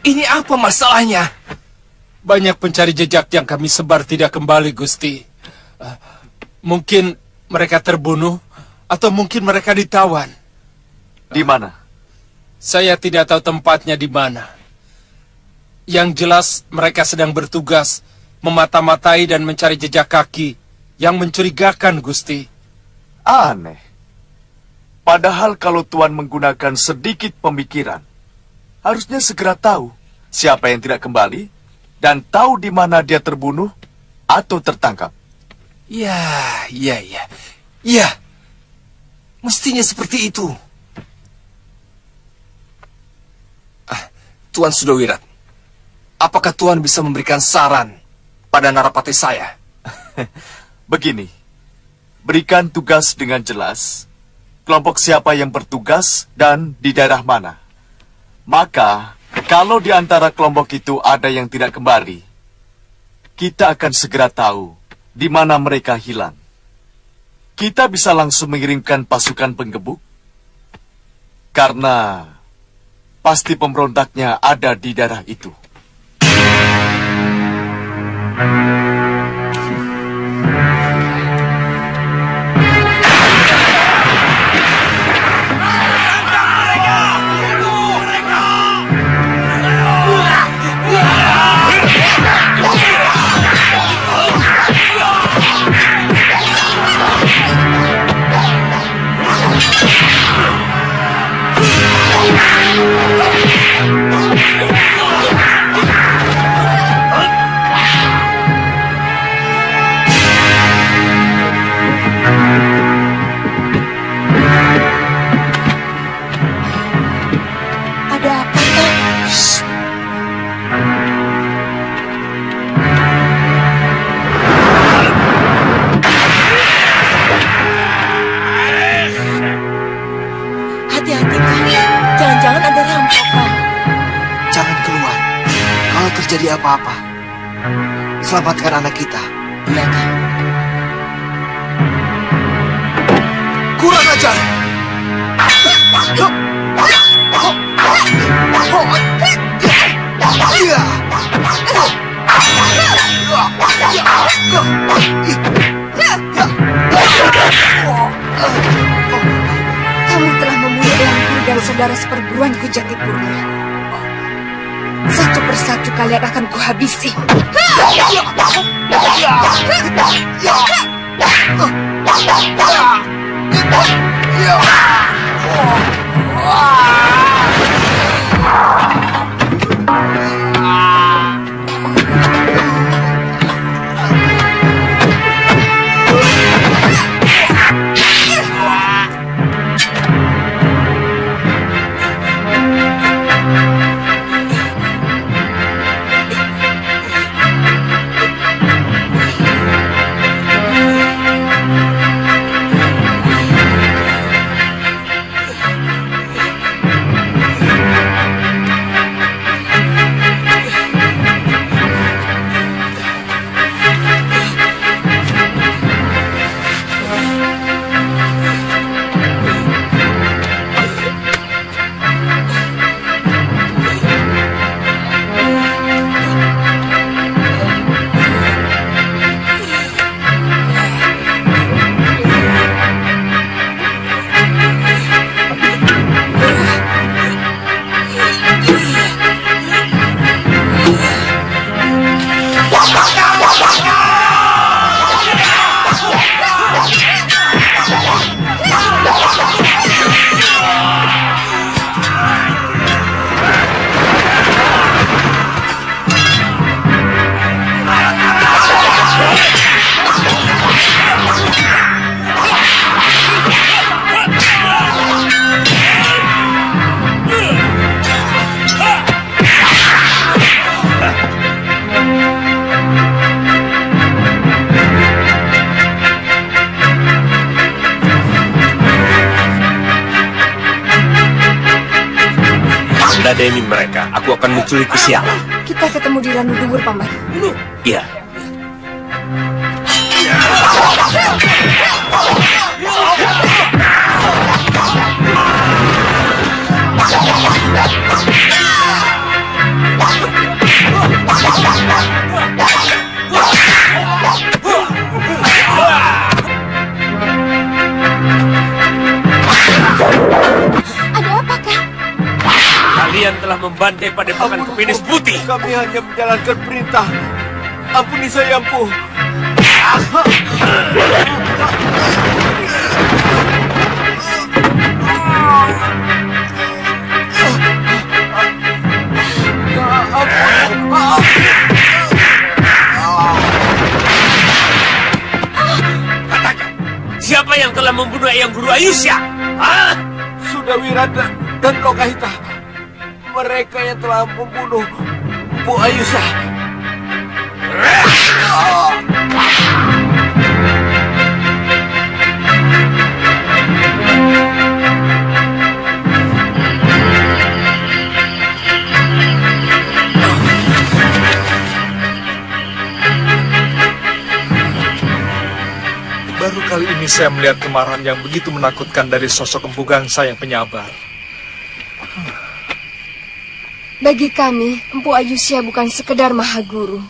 Ini apa masalahnya? Banyak pencari jejak yang kami sebar tidak kembali, Gusti. Mungkin mereka terbunuh, atau mungkin mereka ditawan. Di mana? Saya tidak tahu tempatnya di mana. Yang jelas mereka sedang bertugas memata-matai dan mencari jejak kaki yang mencurigakan, Gusti. Aneh. Padahal kalau Tuan menggunakan sedikit pemikiran, harusnya segera tahu siapa yang tidak kembali dan tahu di mana dia terbunuh atau tertangkap. Ya. Mestinya seperti itu. Tuan Sudowirat, apakah Tuan bisa memberikan saran pada narapati saya? Begini, berikan tugas dengan jelas, kelompok siapa yang bertugas dan di daerah mana. Maka, kalau di antara kelompok itu ada yang tidak kembali, kita akan segera tahu di mana mereka hilang. Kita bisa langsung mengirimkan pasukan penggebuk, karena pasti pemberontaknya ada di daerah itu. Terjadi apa-apa, selamatkan anak kita. Iya, Kang. Kurang ajar! Kamu telah membunuh eyangku dan saudara seperguruanku Jatipurna. Satu persatu kalian akan kuhabisi. Ladeni mereka, aku akan menculik siapa? Kita ketemu di Ranudungur, Paman. Iya. Ada apa, Kak? Kalian telah membantai padepokan Kepenis Putih. Kami hanya menjalankan perintah. Ampuni saya, Empu. Katakan, siapa yang telah membunuh Eyang Guru Ayusya? Hah? Sudah Wirata dan Lokahita. Mereka yang telah membunuh Bu Ayusha. Baru kali ini saya melihat kemarahan yang begitu menakutkan dari sosok Empu Gangsa yang penyabar. Bagi kami, Empu Ayusya bukan sekedar mahaguru.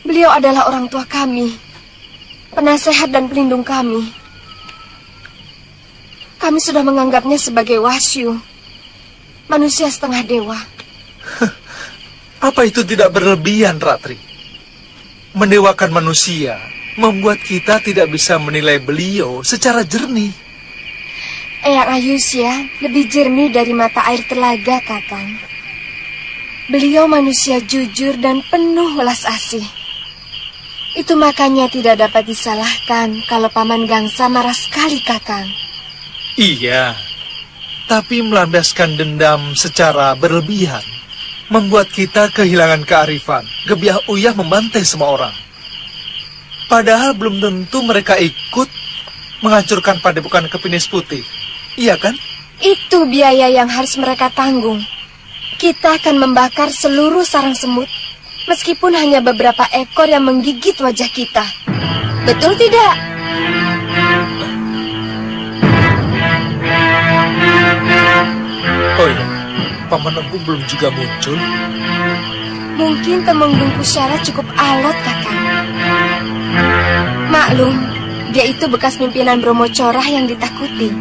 Beliau adalah orang tua kami, penasehat dan pelindung kami. Kami sudah menganggapnya sebagai Wasyu, manusia setengah dewa. Apa itu tidak berlebihan, Ratri? Mendewakan manusia membuat kita tidak bisa menilai beliau secara jernih. Eyang Ayusya lebih jernih dari mata air telaga, Kakang. Beliau manusia jujur dan penuh welas asih. Itu makanya tidak dapat disalahkan kalau Paman Gangsa marah sekali, Kakang. Iya, tapi melampiaskan dendam secara berlebihan membuat kita kehilangan kearifan. Gebiah uyah membantai semua orang. Padahal belum tentu mereka ikut menghancurkan padepokan Kepenis Putih. Iya kan? Itu biaya yang harus mereka tanggung. Kita akan membakar seluruh sarang semut, meskipun hanya beberapa ekor yang menggigit wajah kita. Betul tidak? Oh iya, Paman Empu belum juga muncul. Mungkin Temenggung Kusyara cukup alot, Kakang. Maklum, dia itu bekas pimpinan Bromo Corah yang ditakuti.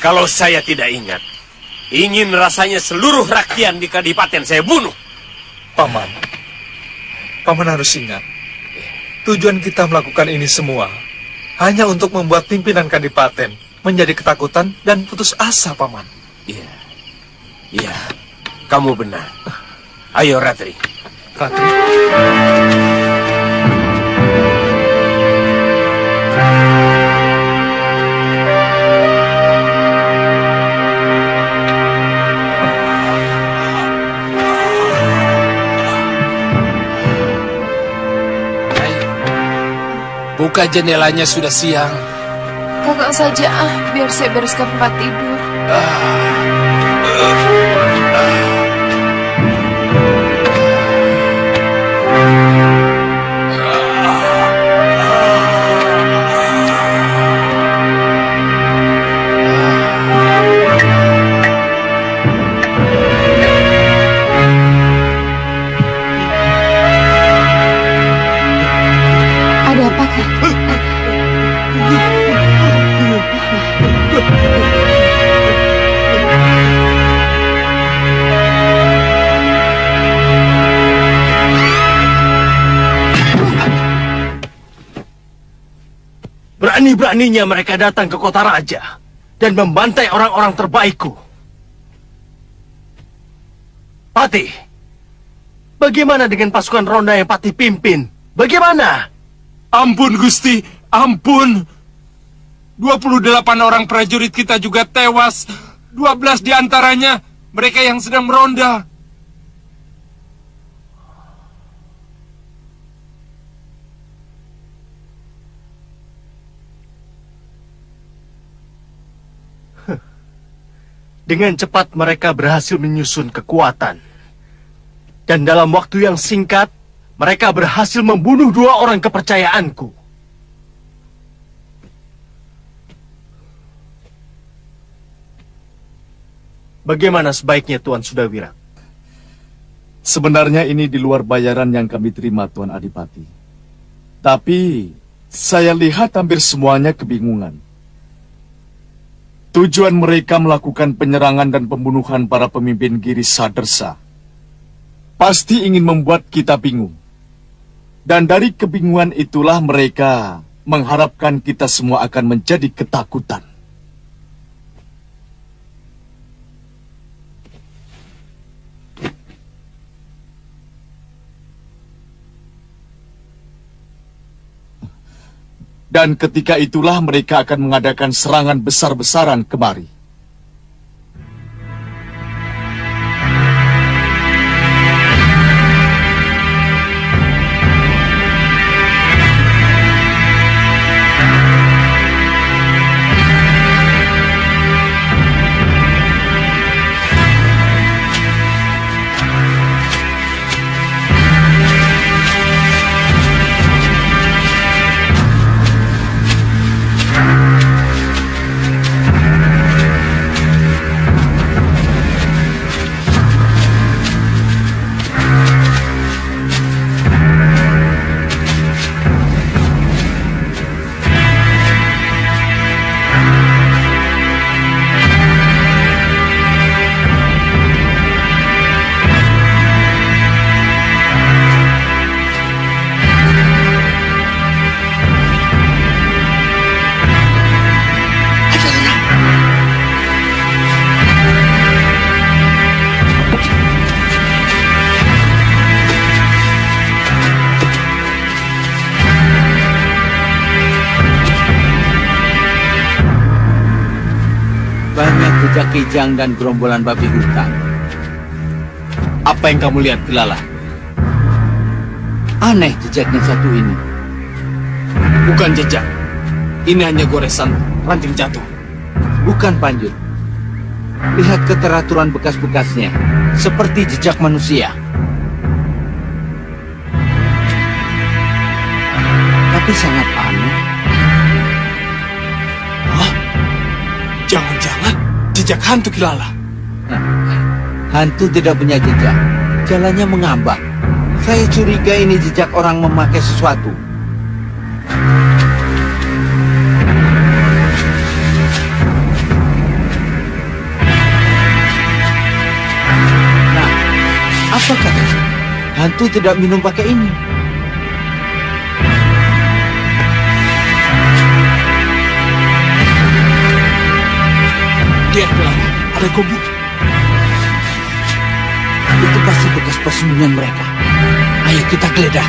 Kalau saya tidak ingat, ingin rasanya seluruh rakyat di Kadipaten saya bunuh. Paman harus ingat, tujuan kita melakukan ini semua hanya untuk membuat pimpinan Kadipaten menjadi ketakutan dan putus asa, Paman. Iya, kamu benar. Ayo, Ratri. Ratri. Buka jendelanya, sudah siang. Kakak saja biar saya bereskan tempat tidur. Ada apa, Kak? Berani-beraninya mereka datang ke kota raja dan membantai orang-orang terbaikku. Patih, bagaimana dengan pasukan ronda yang Patih pimpin? Bagaimana? Ampun, Gusti, ampun. 28 orang prajurit kita juga tewas. 12 diantaranya mereka yang sedang meronda. Dengan cepat mereka berhasil menyusun kekuatan. Dan dalam waktu yang singkat, mereka berhasil membunuh 2 orang kepercayaanku. Bagaimana sebaiknya Tuan Sudawira? Sebenarnya ini di luar bayaran yang kami terima, Tuan Adipati. Tapi saya lihat hampir semuanya kebingungan. Tujuan mereka melakukan penyerangan dan pembunuhan para pemimpin Giri Sadersa pasti ingin membuat kita bingung. Dan dari kebingungan itulah mereka mengharapkan kita semua akan menjadi ketakutan. Dan ketika itulah mereka akan mengadakan serangan besar-besaran kemari. Banyak jejak kijang dan gerombolan babi hutan. Apa yang kamu lihat, Kilala? Aneh jejaknya satu ini. Bukan jejak. Ini hanya goresan ranting jatuh. Bukan Panjur. Lihat keteraturan bekas-bekasnya. Seperti jejak manusia. Tapi sangat aneh. jejak hantu Kilala. Hantu tidak punya jejak. Jalannya mengambang. Saya curiga ini jejak orang memakai sesuatu. Nah, apa katanya? Hantu tidak minum pakai ini. Lihat Kilala, ada gobuk. Itu pasti bekas persembunyian mereka. Ayo kita geledah.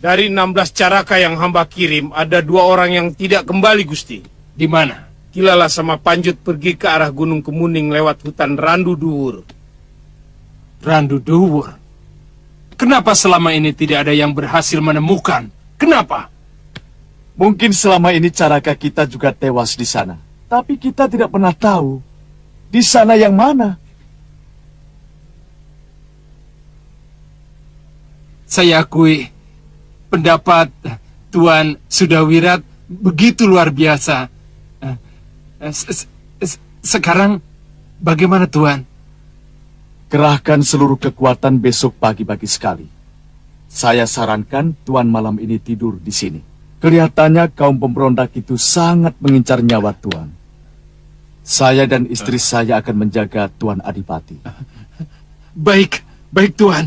Dari 16 caraka yang hamba kirim, ada 2 orang yang tidak kembali, Gusti. Di mana? Kilala sama Panjut pergi ke arah Gunung Kemuning lewat hutan Randu Duwur. Randu Duwur. Kenapa selama ini tidak ada yang berhasil menemukan? Kenapa? Mungkin selama ini caraka kita juga tewas di sana. Tapi kita tidak pernah tahu di sana yang mana. Saya akui pendapat Tuan Sudawirat begitu luar biasa. Sekarang bagaimana Tuan? Kerahkan seluruh kekuatan besok pagi-pagi sekali. Saya sarankan Tuan malam ini tidur di sini. Kelihatannya kaum pemberontak itu sangat mengincar nyawa Tuan. Saya dan istri saya akan menjaga Tuan Adipati. Baik Tuan.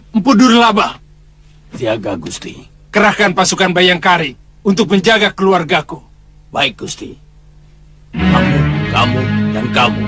Empu Durlaba, Siaga, Gusti. kerahkan pasukan Bayangkari untuk menjaga keluargaku. Baik, Gusti. Kamu, dan kamu.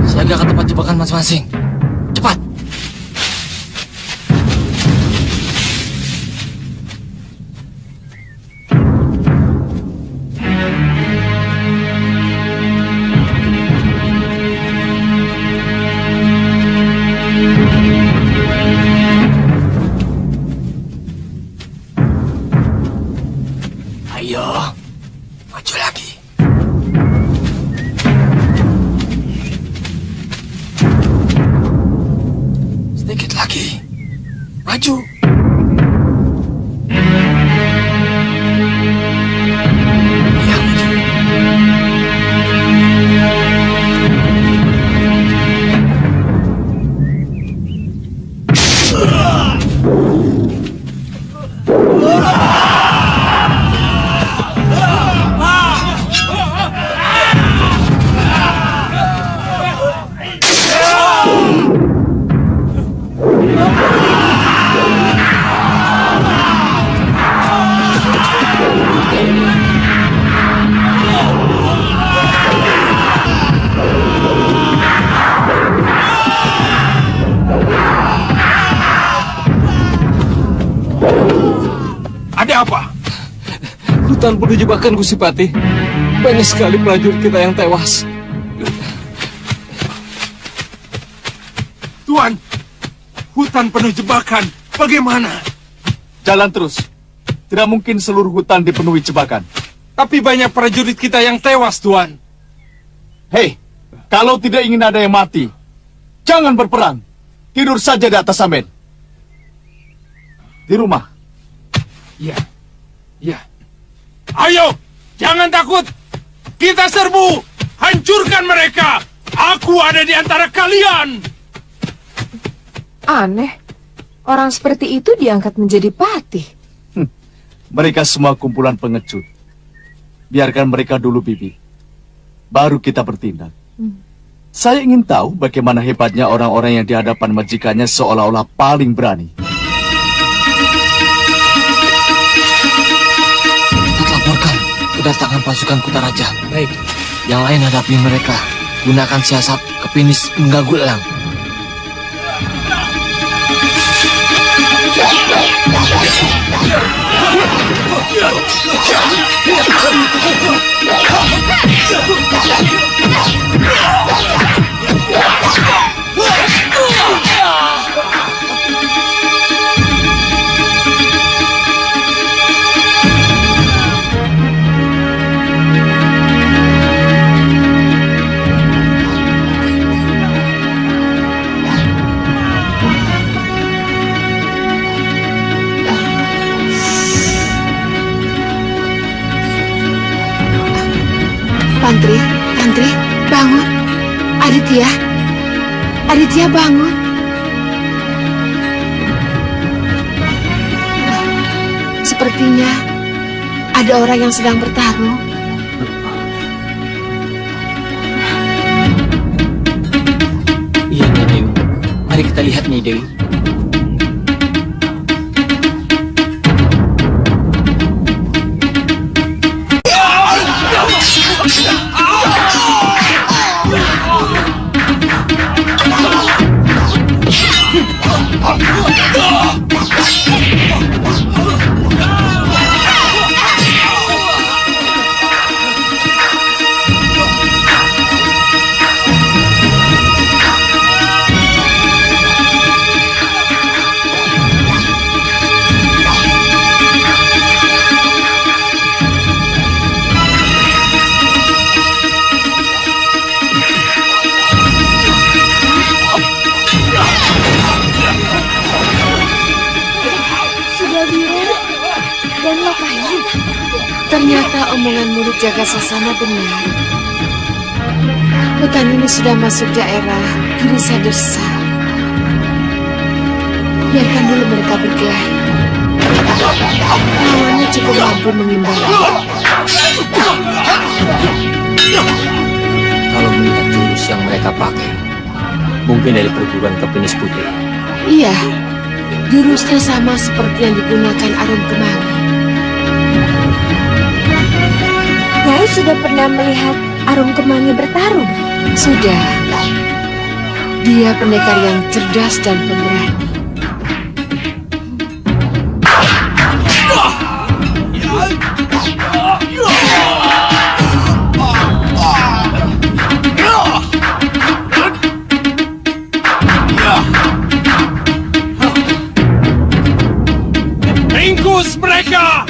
Siaga ke tempat jebakan masing-masing. Cepat! Ayo, maju lagi. Sedikit lagi. Maju. Ya, maju. Ada apa? Hutan penuh jebakan, Gusti Patih. Banyak sekali prajurit kita yang tewas. Tuan, hutan penuh jebakan. Bagaimana? Jalan terus. Tidak mungkin seluruh hutan dipenuhi jebakan. Tapi banyak prajurit kita yang tewas, Tuan. Hei, kalau tidak ingin ada yang mati, jangan berperang. Tidur saja di atas samen. Di rumah. Ya, ya. Ayo, jangan takut. Kita serbu, hancurkan mereka. Aku ada di antara kalian. Aneh, orang seperti itu diangkat menjadi patih. Mereka semua kumpulan pengecut. Biarkan mereka dulu, Bibi. Baru kita bertindak. Saya ingin tahu bagaimana hebatnya orang-orang yang di hadapan majikannya seolah-olah paling berani. Kita laporkan kedatangan pasukan Kutaraja. Baik. Yang lain hadapi mereka. Gunakan siasat kepinis mengganggu elang. Tantri, bangun. Aditya bangun. Sepertinya ada orang yang sedang bertarung. Iya, Nyai Dewi. Mari kita lihat, Nyai Dewi. Ternyata omongan murid jaga sasana benar. Hutan ini sudah masuk daerah Girisadesa. Biarkan dulu mereka berkelahi. Lawannya cukup mampu mengimbangi. Kalau melihat jurus yang mereka pakai, mungkin dari perguruan kepenis putih. Iya, jurusnya sama seperti yang digunakan Arum Kemangi. Nyai sudah pernah melihat Arum Kemangi bertarung? Sudah. Dia pendekar yang cerdas dan pemberani. Ringkus mereka!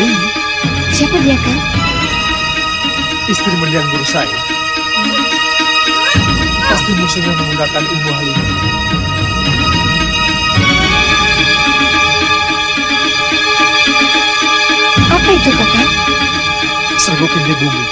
Dewi, Siapa dia, Kang? istri mendiang guru saya. Pasti musuhnya menggunakan ilmu halimah. Apa itu, Kakang? Serbuk inti bumi.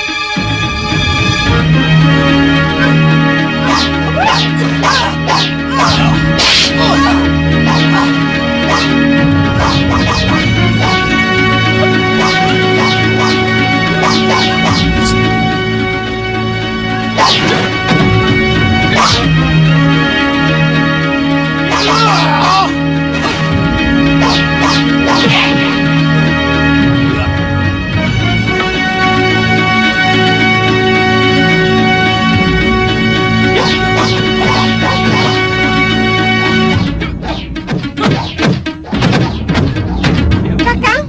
Kakang?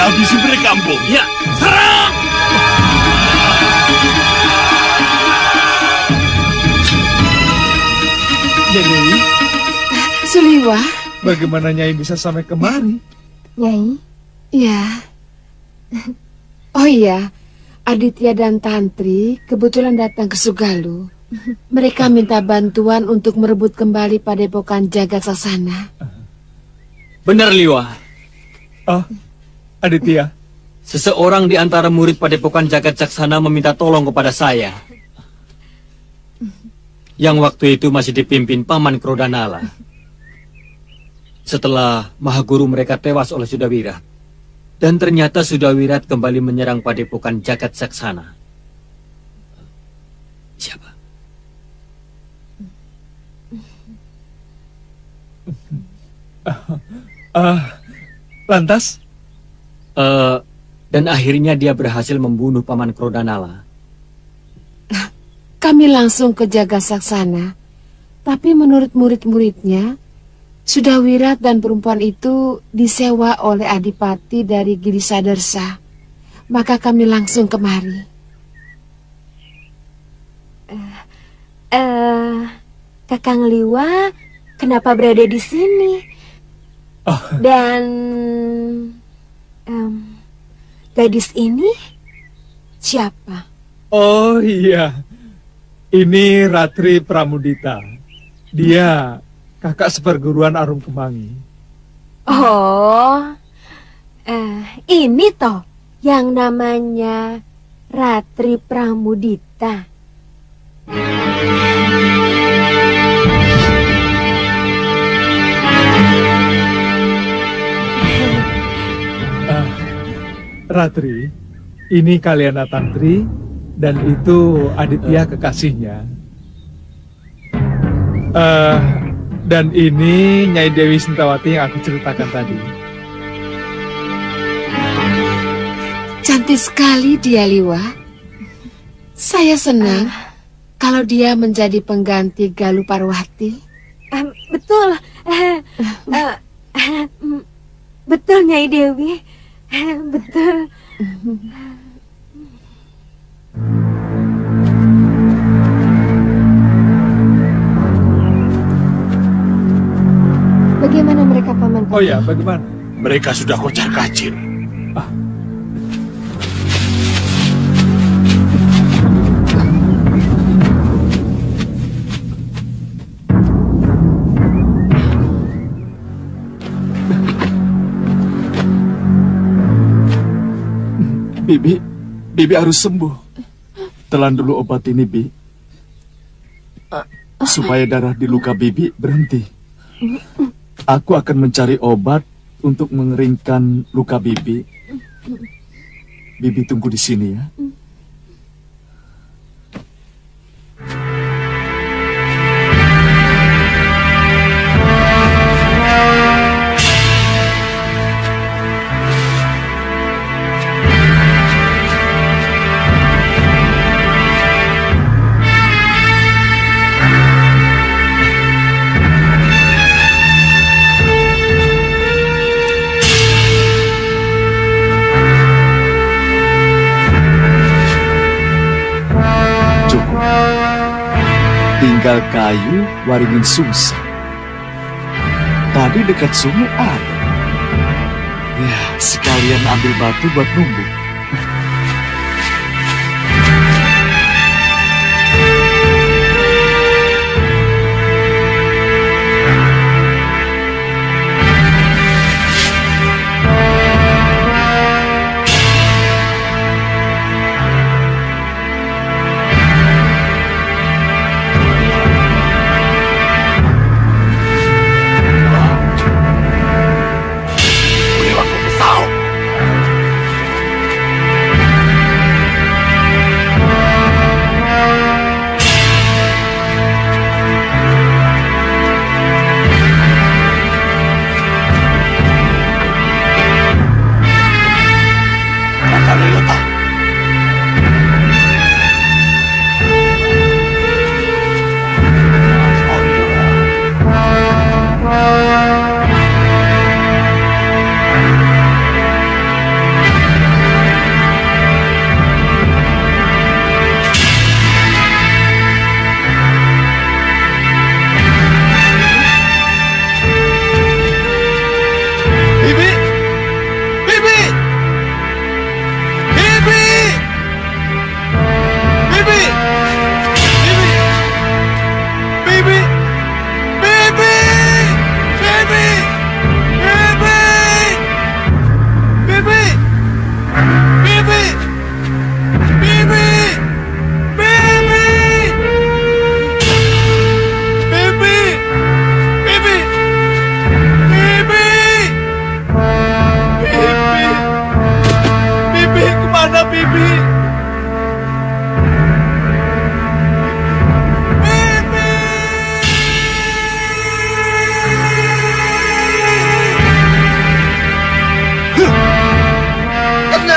Habisi mereka, Ambo. Ya, serang! Ya, Dewi, Suliwa? bagaimana Nyai bisa sampai kemari? Nyai? Ya. Oh iya, Aditya dan Tantri kebetulan datang ke Sugalu. Mereka minta bantuan untuk merebut kembali Padepokan Jagat Saksana. Benar, Liwa. Oh, Aditya. Seseorang di antara murid Padepokan Jagat Saksana meminta tolong kepada saya. Yang waktu itu masih dipimpin Paman Krodanala. Setelah Mahaguru mereka tewas oleh Sudawirat. Dan ternyata Sudawirat kembali menyerang Padepokan Jagat Saksana. Siapa? Lantas? Dan akhirnya dia berhasil membunuh Paman Krodanala. Kami langsung ke Jagasaksana, tapi menurut murid-muridnya, Sudawirat dan perempuan itu disewa oleh Adipati dari Girisadersa. Maka kami langsung kemari. Kakang Liwa, kenapa berada di sini? Dan gadis ini siapa? Oh iya, ini Ratri Pramudita. Dia kakak seperguruan Arum Kemangi. Oh, ini toh yang namanya Ratri Pramudita. Ratri, ini Kaliana Tantri dan itu Aditya kekasihnya. Dan ini Nyai Dewi Sintawati yang aku ceritakan tadi. Cantik sekali dia, Liwa. Saya senang kalau dia menjadi pengganti Galuh Parwati. Betul. Betul, Nyai Dewi. Betul. Bagaimana mereka, Paman? Oh ya, bagaimana? Mereka sudah kocar-kacir. Bibi harus sembuh. Telan dulu obat ini, Bi. Supaya darah di luka Bibi berhenti. Aku akan mencari obat untuk mengeringkan luka Bibi. Bibi tunggu di sini ya. Tinggal kayu, waringin sungsang. Tadi dekat sungai ada. Ya, sekalian ambil batu buat numbuk.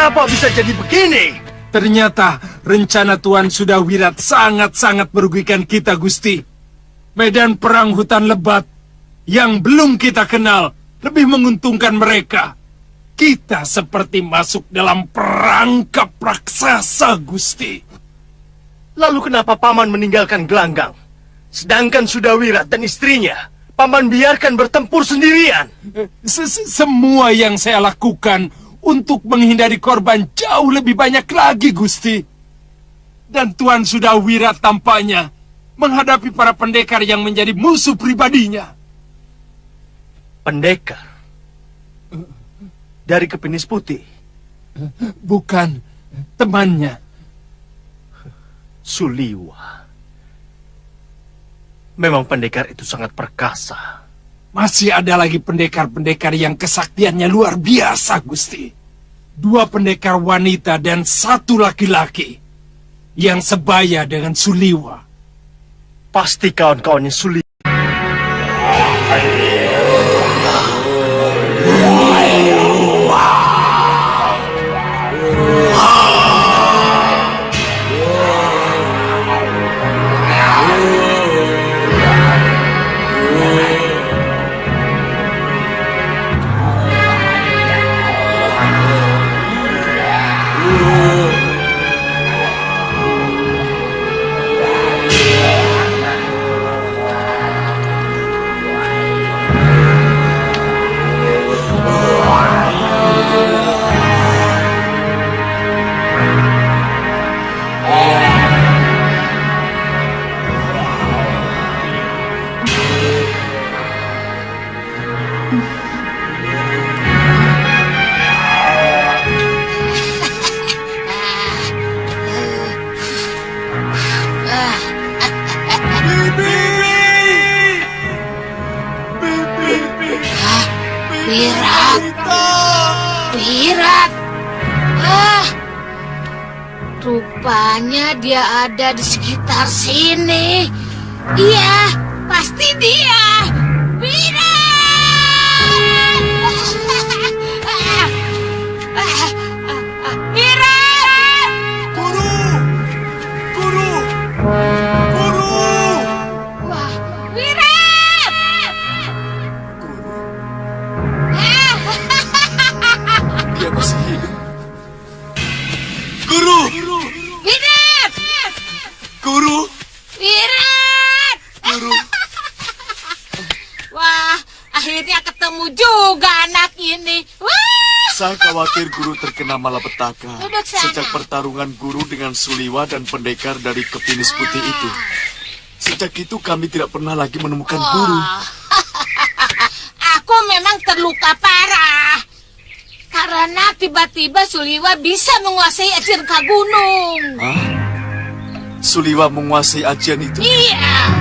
Kenapa bisa jadi begini? Ternyata rencana Tuan Sudawirat sangat-sangat merugikan kita, Gusti. Medan perang hutan lebat yang belum kita kenal lebih menguntungkan mereka. Kita seperti masuk dalam perangkap raksasa, Gusti. Lalu kenapa Paman meninggalkan gelanggang? Sedangkan Sudawirat dan istrinya, Paman biarkan bertempur sendirian. Semua yang saya lakukan untuk menghindari korban jauh lebih banyak lagi, Gusti. Dan Tuan Sudawirat tampaknya menghadapi para pendekar yang menjadi musuh pribadinya. Pendekar? Dari Kepinis Putih? Bukan, temannya. Suliwa. Memang pendekar itu sangat perkasa. Masih ada lagi pendekar-pendekar yang kesaktiannya luar biasa, Gusti. 2 pendekar wanita dan 1 laki-laki yang sebaya dengan Suliwa. Pasti kawan-kawannya Suliwa. Wirat. Rupanya dia ada di sekitar sini. Iya, pasti dia. Saya khawatir guru terkena malapetaka sejak pertarungan guru dengan Suliwa dan pendekar dari Kepinis Putih itu. Sejak itu kami tidak pernah lagi menemukan guru. Aku memang terluka parah. Karena tiba-tiba Suliwa bisa menguasai ajian Ka Gunung. Hah? Suliwa menguasai ajian itu? Iya.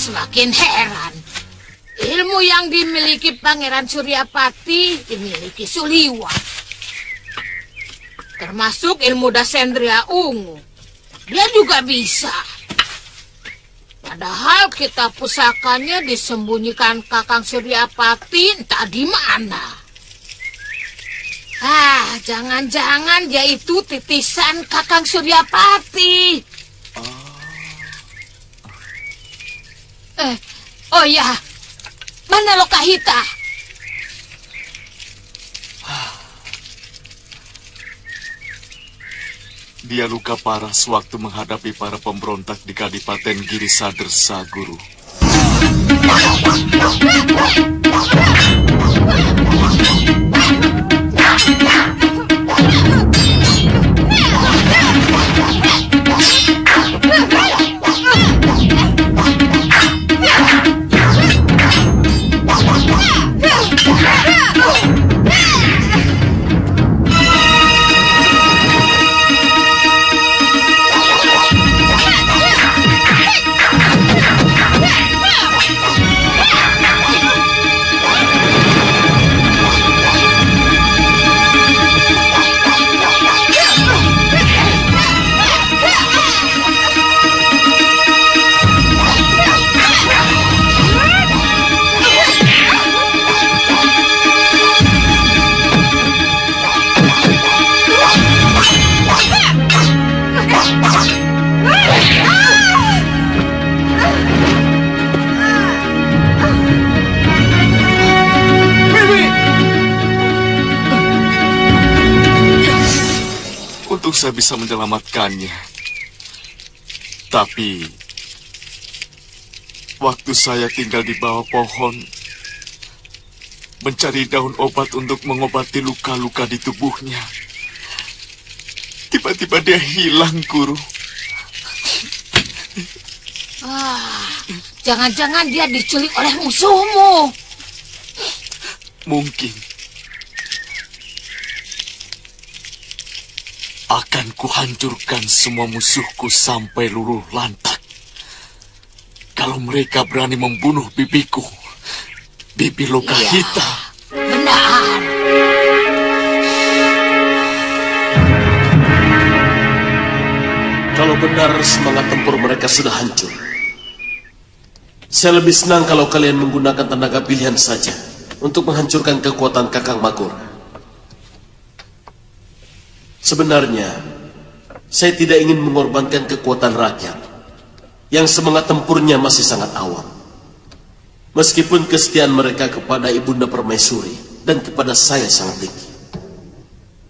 Makin heran. Ilmu yang dimiliki Pangeran Suryapati dimiliki Suliwa. Termasuk ilmu Dasendria Ungu. Dia juga bisa. Padahal kitab pusakanya disembunyikan Kakang Suryapati entah di mana. Jangan-jangan dia itu titisan Kakang Suryapati. Oh ya, mana Lokahita? Dia luka parah sewaktu menghadapi para pemberontak di Kadipaten Girisadersa, Guru. saya bisa menyelamatkannya. Tapi waktu saya tinggal di bawah pohon, mencari daun obat untuk mengobati luka-luka di tubuhnya, tiba-tiba dia hilang, Guru. Jangan-jangan dia diculik oleh musuhmu. Mungkin. Akan kuhancurkan semua musuhku sampai luluh lantak. Kalau mereka berani membunuh bibiku, Bibi Lokahita. Benar. Kalau benar semangat tempur mereka sudah hancur, saya lebih senang kalau kalian menggunakan tenaga pilihan saja untuk menghancurkan kekuatan Kakang Magora. Sebenarnya, saya tidak ingin mengorbankan kekuatan rakyat yang semangat tempurnya masih sangat awam. Meskipun kesetiaan mereka kepada Ibunda Permaisuri dan kepada saya sangat tinggi.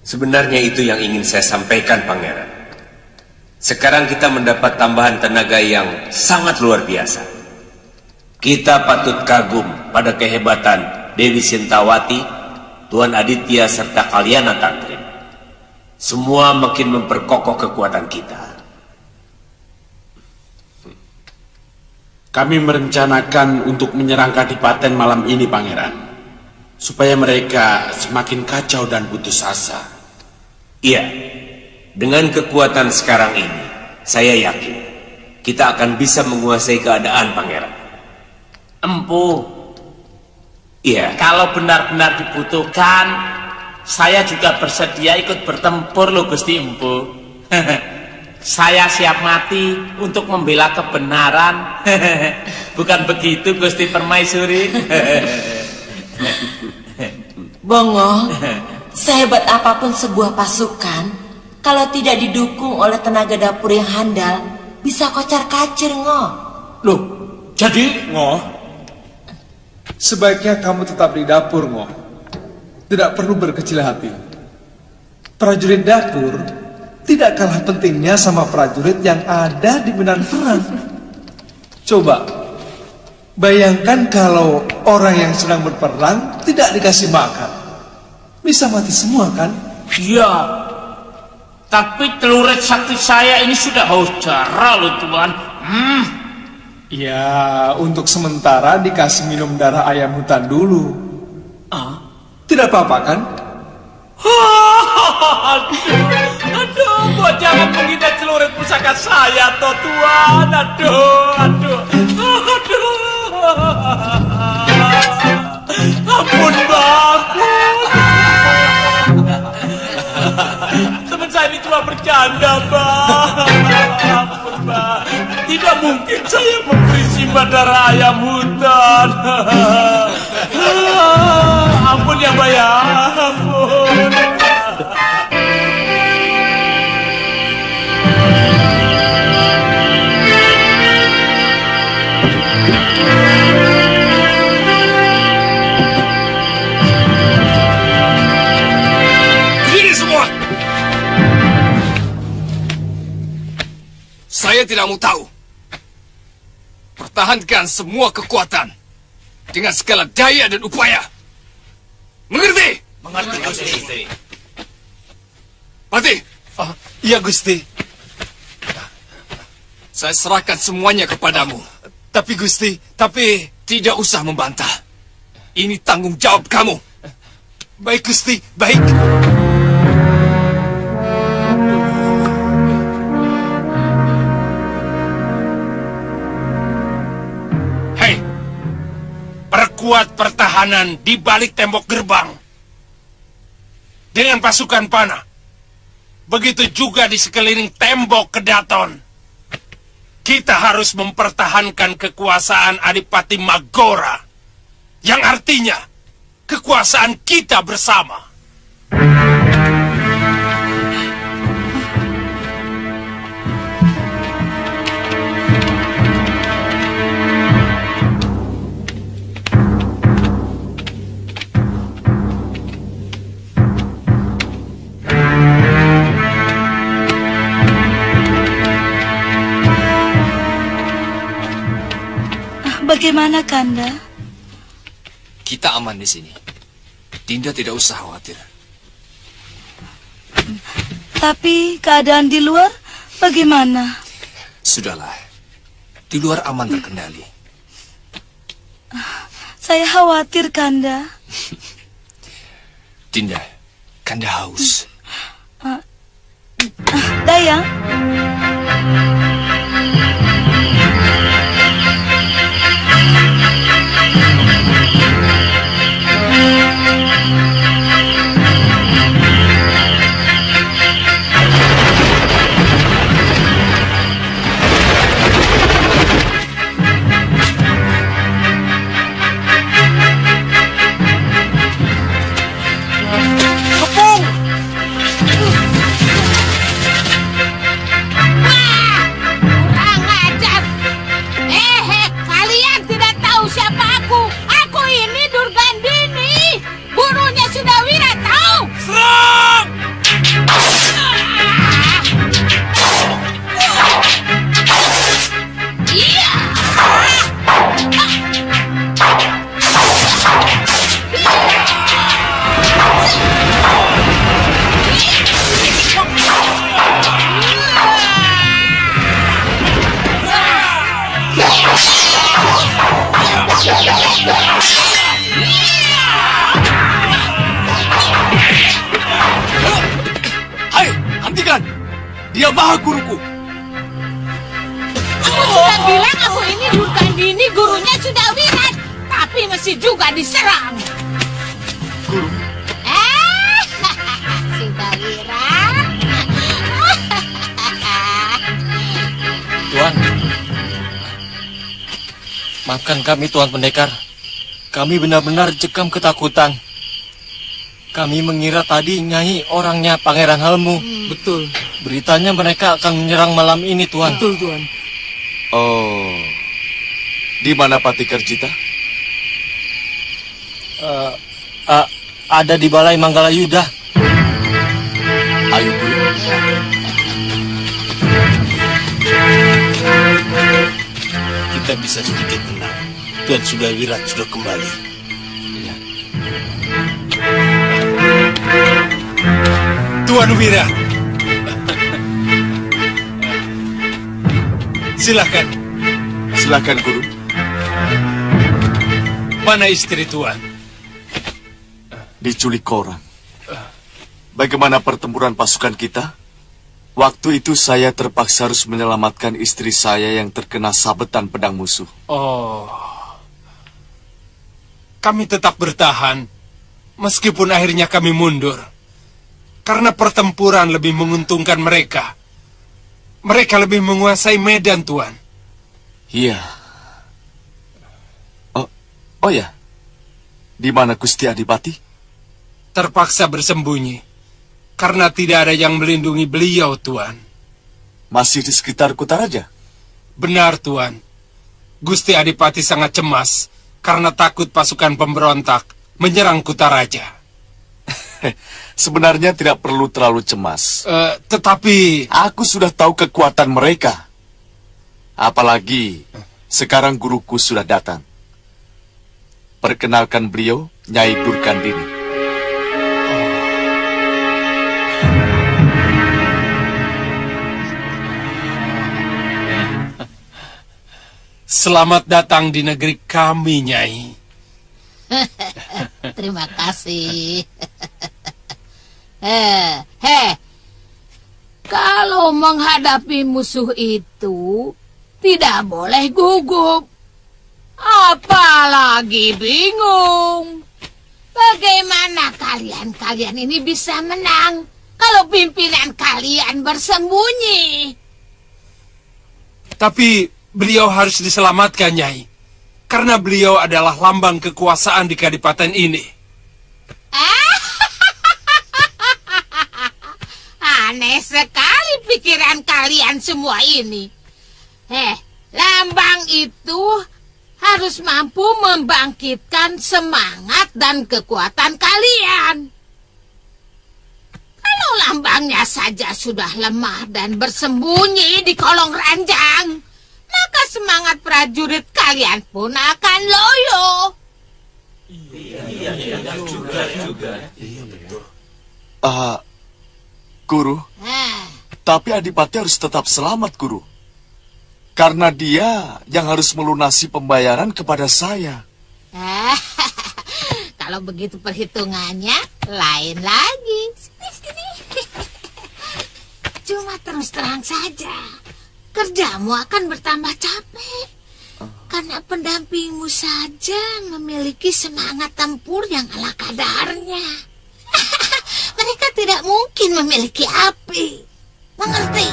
Sebenarnya itu yang ingin saya sampaikan, Pangeran. Sekarang kita mendapat tambahan tenaga yang sangat luar biasa. Kita patut kagum pada kehebatan Dewi Sintawati, Tuan Aditya, serta Kalyana Tantri. Semua makin memperkokoh kekuatan kita. Kami merencanakan untuk menyerang Kadipaten malam ini, Pangeran, supaya mereka semakin kacau dan putus asa. Iya, dengan kekuatan sekarang ini, saya yakin kita akan bisa menguasai keadaan, Pangeran. Empu, iya. Kalau benar-benar dibutuhkan, saya juga bersedia ikut bertempur loh, Gusti Empu. Saya siap mati untuk membela kebenaran. Bukan begitu, Gusti Permaisuri? Bongo, sehebat apapun sebuah pasukan, kalau tidak didukung oleh tenaga dapur yang handal, bisa kocar-kacir, Ngo. Loh, jadi Ngo? Sebaiknya kamu tetap di dapur, Ngo. Tidak perlu berkecil hati. Prajurit dapur tidak kalah pentingnya sama prajurit yang ada di medan perang. Coba bayangkan kalau orang yang sedang berperang tidak dikasih makan, bisa mati semua, kan? Iya, tapi celurit sakti saya ini sudah haus darah loh, Tuan. Ya, untuk sementara dikasih minum darah ayam hutan dulu. Tidak apa-apa, kan? Aduh, kok jangan menghina celurit pusaka saya, toh, Tuan. Aduh. Ampun, Bang. Teman saya ini cuma bercanda, Bang. Ampun, Bang. Tidak mungkin saya memberi simbah darah ayam hutan. Ampun ya, Mbak, ya. Ampun. Begini semua. Saya tidak mau tahu. Pertahankan semua kekuatan dengan segala daya dan upaya. Mengerti? Mengerti, Gusti. Patih. Iya, Gusti. Saya serahkan semuanya kepadamu. Tapi Gusti, tidak usah membantah. Ini tanggung jawab kamu. Baik, Gusti, baik. Hei, perkuat pertahanan di balik tembok gerbang dengan pasukan panah. Begitu juga di sekeliling tembok Kedaton. Kita harus mempertahankan kekuasaan Adipati Magora, yang artinya kekuasaan kita bersama. Bagaimana, Kanda? Kita aman di sini. Dinda tidak usah khawatir. Tapi keadaan di luar bagaimana? Sudahlah. Di luar aman terkendali. Saya khawatir, Kanda. Dinda, Kanda haus. Dayang. Hai, hentikan! Dia maha guruku. Aku sudah bilang aku ini Durgandini, gurunya sudah wirat, tapi masih juga diserang. Guru. Sudah wirat. Tuan. Maafkan kami, Tuan Pendekar. Kami benar-benar cekam ketakutan. Kami mengira tadi Nyai orangnya Pangeran Halmu. Betul. Beritanya mereka akan menyerang malam ini, Tuan. Betul, Tuan. Oh, di mana Pati Kerjita? Ada di Balai Manggala Yuda. Ayo, Guru. Kita bisa sedikit tenang. Tuan sudah wirat sudah kembali. Tuan Wirat. Silakan. Silakan, Guru. Mana istri Tuan? Diculik orang. Bagaimana pertempuran pasukan kita? Waktu itu saya terpaksa harus menyelamatkan istri saya yang terkena sabetan pedang musuh. Oh. Kami tetap bertahan, meskipun akhirnya kami mundur. Karena pertempuran lebih menguntungkan mereka. Mereka lebih menguasai medan, Tuan. Iya. Oh ya. Di mana Gusti Adipati? Terpaksa bersembunyi. Karena tidak ada yang melindungi beliau, Tuan. Masih di sekitar Kutaraja? Benar, Tuan. Gusti Adipati sangat cemas karena takut pasukan pemberontak menyerang Kutaraja. Sebenarnya tidak perlu terlalu cemas. Tetapi... Aku sudah tahu kekuatan mereka. Apalagi sekarang guruku sudah datang. Perkenalkan beliau, Nyai Durgandini. Selamat datang di negeri kami, Nyai. Terima kasih. Kalau menghadapi musuh itu, tidak boleh gugup. Apalagi bingung. Bagaimana kalian ini bisa menang kalau pimpinan kalian bersembunyi? Tapi beliau harus diselamatkan, Nyai. Karena beliau adalah lambang kekuasaan di kadipaten ini. Aneh sekali pikiran kalian semua ini. Lambang itu harus mampu membangkitkan semangat dan kekuatan kalian. Kalau lambangnya saja sudah lemah dan bersembunyi di kolong ranjang, maka maka semangat prajurit kalian pun akan loyo. Guru, tapi Adipati harus tetap selamat, Guru. Karena dia yang harus melunasi pembayaran kepada saya. Kalau begitu perhitungannya, lain lagi. Sini. Cuma terus terang saja, kerjamu akan bertambah capek. Karena pendampingmu saja memiliki semangat tempur yang ala kadarnya. Mereka tidak mungkin memiliki api. Mengerti?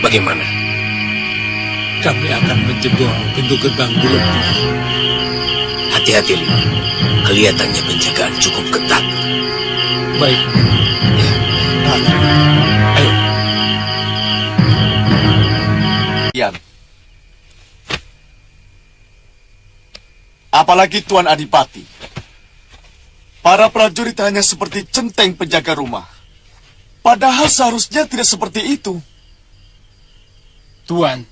Bagaimana? Kami akan menjebol pintu gerbang dulu. Hati-hati, Lima. Kelihatannya penjagaan cukup ketat. Baik. Ayo. Yan. Apalagi Tuan Adipati. Para prajurit hanya seperti centeng penjaga rumah. Padahal seharusnya tidak seperti itu. Tuan,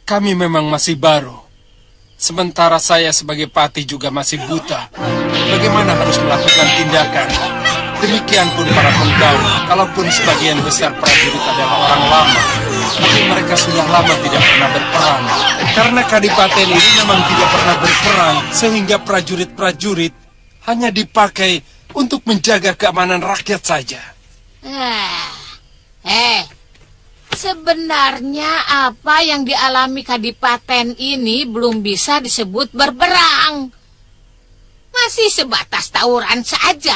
kami memang masih baru. Sementara saya sebagai pati juga masih buta. Bagaimana harus melakukan tindakan? Demikian pun para penggawa, kalaupun sebagian besar prajurit adalah orang lama, tapi mereka sudah lama tidak pernah berperang. Karena kadipaten ini memang tidak pernah berperang, sehingga prajurit-prajurit hanya dipakai untuk menjaga keamanan rakyat saja. Sebenarnya apa yang dialami kadipaten ini belum bisa disebut berperang. Masih sebatas tawuran saja.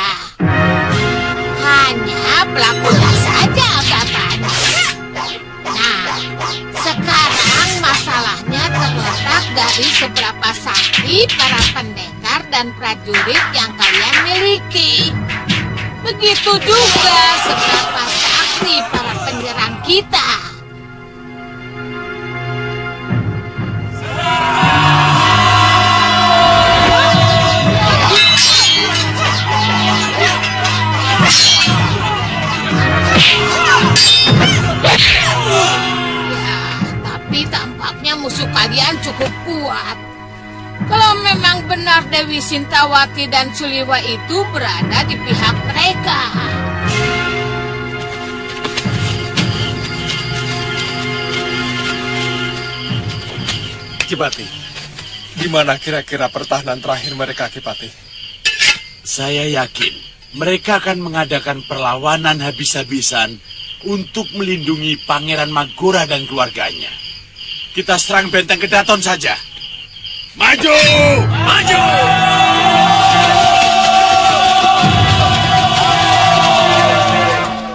Hanya pelakunya saja katanya. Nah, sekarang masalahnya terletak dari seberapa sakti para pendekar dan prajurit yang kalian miliki. Begitu juga seberapa sakti para penyerang kita. Tapi tampaknya musuh kalian cukup kuat. Kalau memang benar Dewi Sintawati dan Suliwa itu berada di pihak mereka. Kipati, di mana kira-kira pertahanan terakhir mereka, Kipati? Saya yakin mereka akan mengadakan perlawanan habis-habisan untuk melindungi Pangeran Magora dan keluarganya. Kita serang benteng Kedaton saja. Maju! Maju!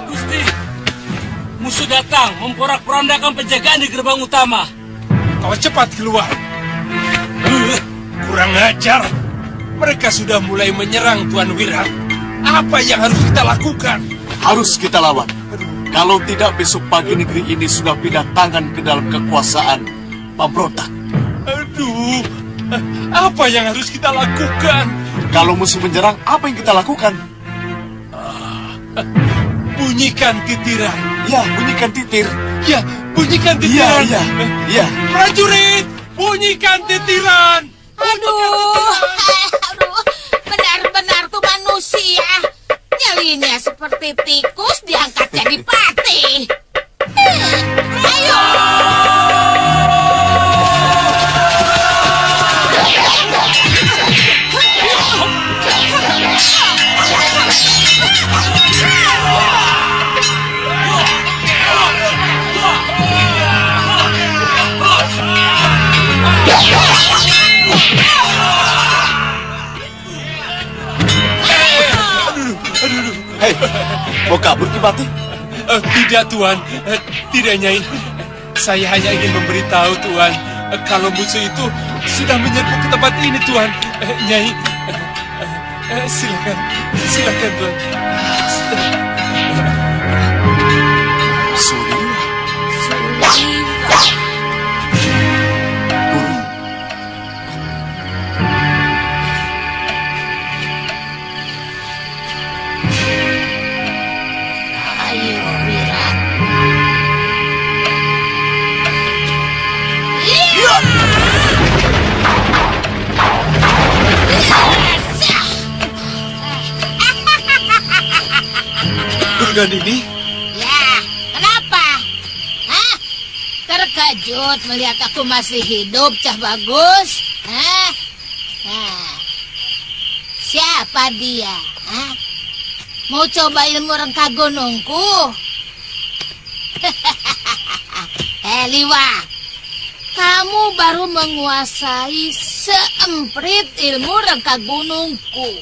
Gusti, musuh datang memporak-porandakan penjagaan di gerbang utama. Kau cepat keluar. Kurang ajar. Mereka sudah mulai menyerang Tuan Wirat. Apa yang harus kita lakukan? Harus kita lawan. Kalau tidak, besok pagi negeri ini sudah pindah tangan ke dalam kekuasaan pemberontak. Aduh, apa yang harus kita lakukan? Kalau musuh menyerang, apa yang kita lakukan? Bunyikan titiran. Ya, bunyikan titir. Ya, bunyikan titiran. Iya. Prajurit, bunyikan titiran. Aduh, benar-benar tuh manusia. Nyalinya seperti tikus diangkat jadi pati. Ayo. Mau kabur Ki Pati? Tidak Tuan, tidak Nyai. Saya hanya ingin memberitahu Tuan, kalau musuh itu sudah menyerbu ke tempat ini Tuan. Nyai, silakan Tuan. Dengan ini? Ya, kenapa? Hah? Terkejut melihat aku masih hidup, Cah Bagus? Hah? Nah, siapa dia? Hah? Mau coba ilmu rengka gunungku? Liwa, kamu baru menguasai seemprit ilmu rengka gunungku.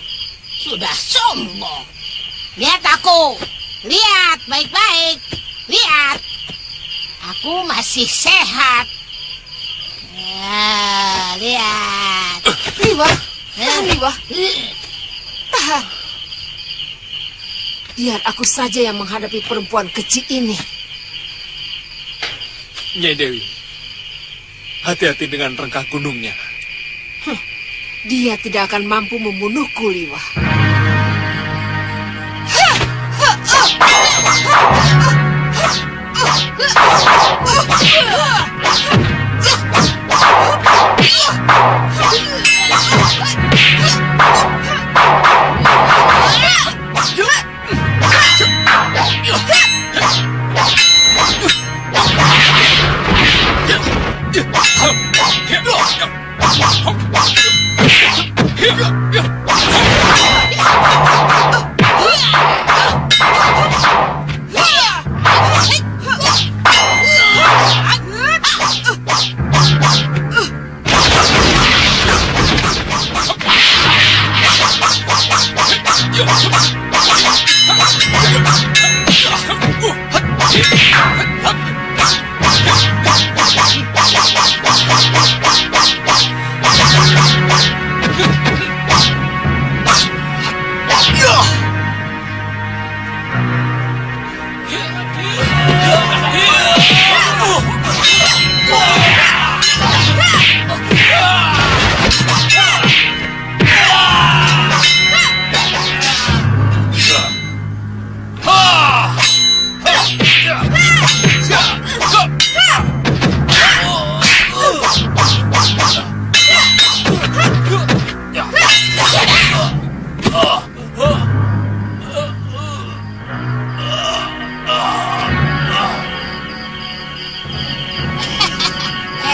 Sudah sombong. Lihat aku. Lihat baik-baik. Lihat. Aku masih sehat. Ya, lihat. Liwa, Liwa. Tahan. Biar aku saja yang menghadapi perempuan kecil ini. Nyai Dewi, hati-hati dengan rengkah gunungnya. Dia tidak akan mampu membunuhku, Liwa.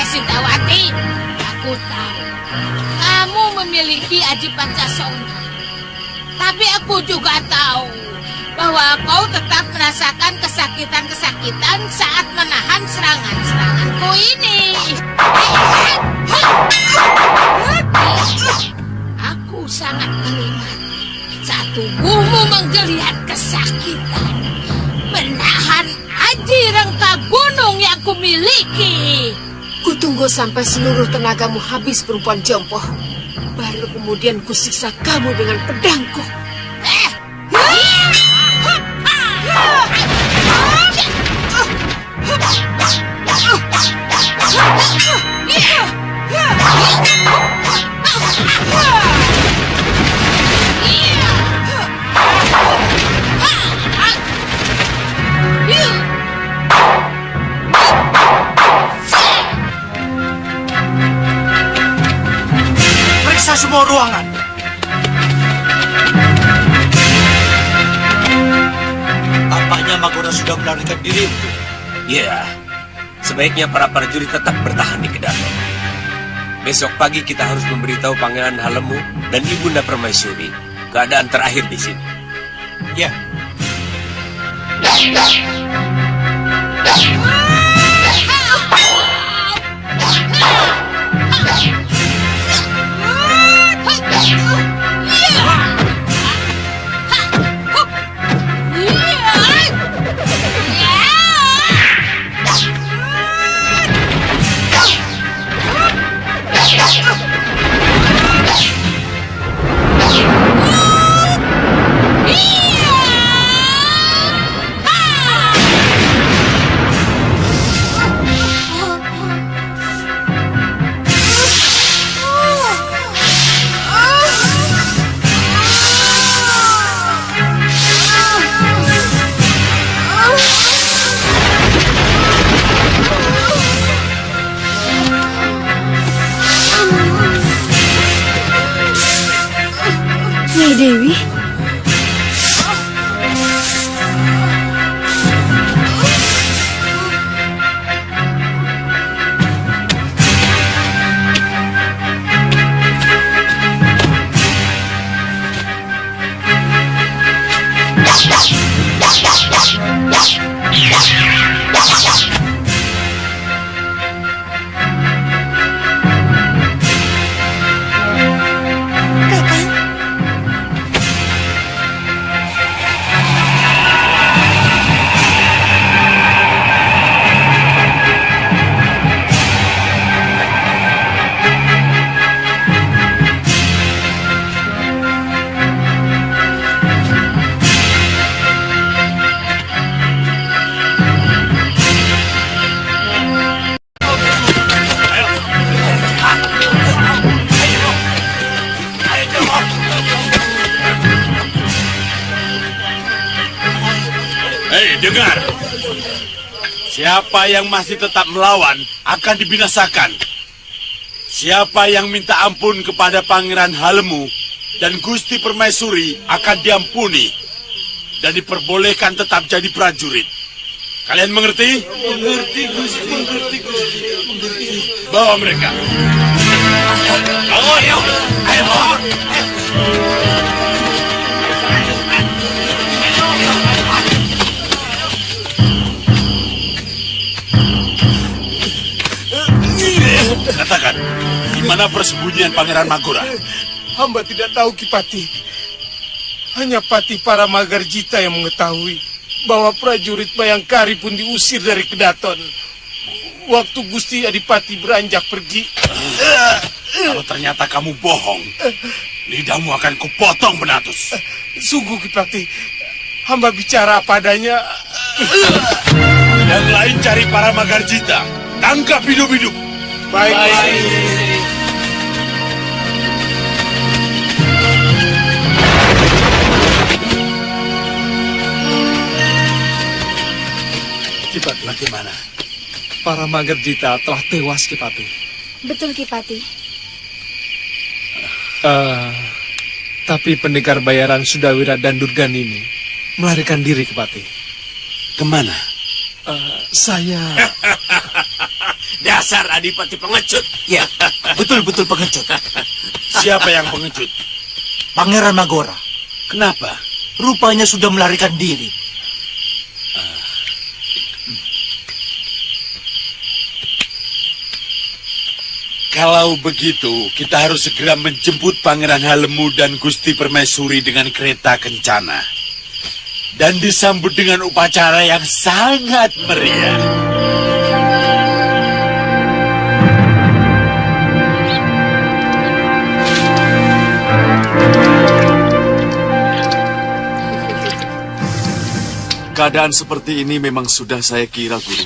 Sintawati, aku tahu kamu memiliki Aji Pancasona. Tapi aku juga tahu bahwa kau tetap merasakan kesakitan-kesakitan saat menahan serangan-seranganku ini. Aku sangat meringat saat tubuhmu menggeliat kesakitan menahan Aji Rengka Gunung yang kumiliki. Kutunggu sampai seluruh tenagamu habis, perempuan jompo. Baru kemudian kusiksa kamu dengan pedangku. Periksa semua ruangan. Tampaknya Magora sudah melarikan diri. Ya, sebaiknya para prajurit tetap bertahan di Kedaton. Besok pagi kita harus memberitahu Pangeran Halemu dan Ibunda Permaisuri keadaan terakhir di sini. Ya. Dewi? Hei, dengar. Siapa yang masih tetap melawan akan dibinasakan. Siapa yang minta ampun kepada Pangeran Halemu dan Gusti Permaisuri akan diampuni dan diperbolehkan tetap jadi prajurit. Kalian mengerti? Mengerti, Gusti. Mengerti, Gusti. Mengerti. Bawa mereka. Ayo, ayo. Katakan, di mana persembunyian Pangeran Magora? Hamba tidak tahu, Kipati. Hanya Pati para Magarjita yang mengetahui bahwa prajurit Bayangkari pun diusir dari Kedaton waktu Gusti Adipati beranjak pergi. Kalau ternyata kamu bohong, lidahmu akan kupotong, Benatus. Sungguh, Kipati, hamba bicara apa adanya. Yang lain cari para Magarjita, tangkap hidup-hidup. Baik. Kipati, bagaimana? Para Magarjita telah tewas, Kipati. Betul, Kipati. Tapi pendekar bayaran Sudawira dan Durganini melarikan diri, Kipati. Kemana? Saya... Dasar Adipati pengecut. Ya, betul-betul pengecut. Siapa yang pengecut? Pangeran Magora. Kenapa? Rupanya sudah melarikan diri. Kalau begitu, kita harus segera menjemput Pangeran Halemu dan Gusti Permaisuri dengan kereta kencana. Dan disambut dengan upacara yang sangat meriah. Keadaan seperti ini memang sudah saya kira, Guru.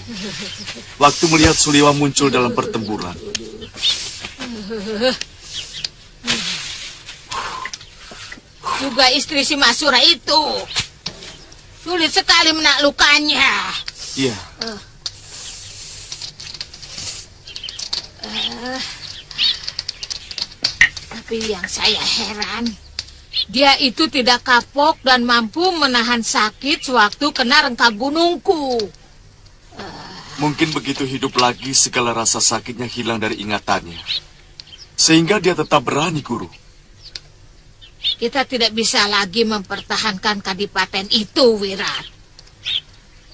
Waktu melihat Suliwa muncul dalam pertempuran. Juga istri si Masura itu. Sulit sekali menaklukkannya. Iya. Tapi yang saya heran, dia itu tidak kapok dan mampu menahan sakit sewaktu kena rengka gunungku. Mungkin begitu hidup lagi segala rasa sakitnya hilang dari ingatannya. Sehingga dia tetap berani, Guru. Kita tidak bisa lagi mempertahankan kadipaten itu, Wirat.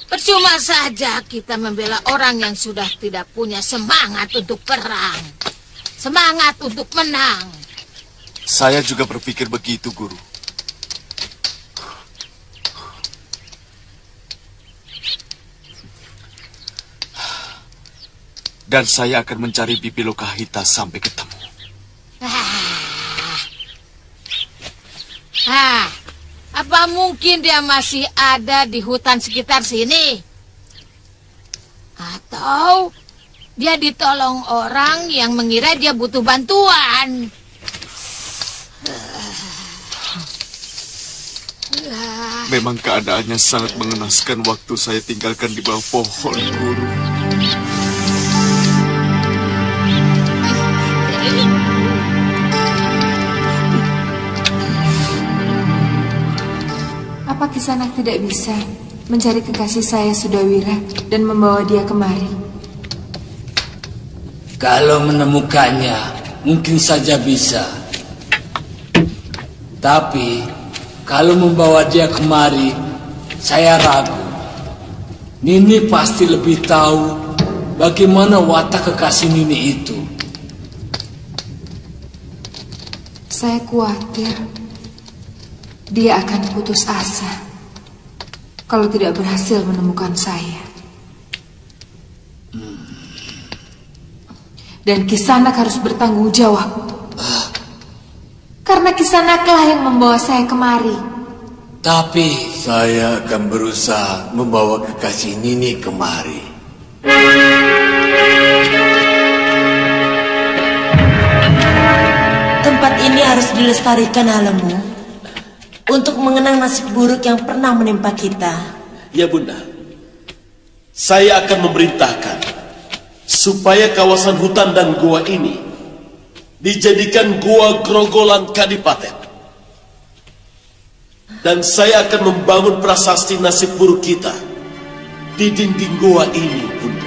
Percuma saja kita membela orang yang sudah tidak punya semangat untuk perang. Semangat untuk menang. Saya juga berpikir begitu, Guru. Dan saya akan mencari Bibi Lokahita sampai ketemu. Apa mungkin dia masih ada di hutan sekitar sini? Atau dia ditolong orang yang mengira dia butuh bantuan? Memang keadaannya sangat mengenaskan waktu saya tinggalkan di bawah pohon, Guru. Kisanak tidak bisa mencari kekasih saya Sudawirat dan membawa dia kemari? Kalau menemukannya, mungkin saja bisa. Tapi, kalau membawa dia kemari, saya ragu. Nini pasti lebih tahu bagaimana watak kekasih Nini itu. Saya khawatir dia akan putus asa kalau tidak berhasil menemukan saya. Dan Kisanak harus bertanggung jawab. Karena Kisanaklah yang membawa saya kemari. Tapi saya akan berusaha membawa kekasih Nini kemari. Tempat ini harus dilestarikan, Halemu, untuk mengenang nasib buruk yang pernah menimpa kita. Ya Bunda, saya akan memerintahkan supaya kawasan hutan dan gua ini dijadikan gua grogolan Kadipaten. Dan saya akan membangun prasasti nasib buruk kita di dinding gua ini, Bunda.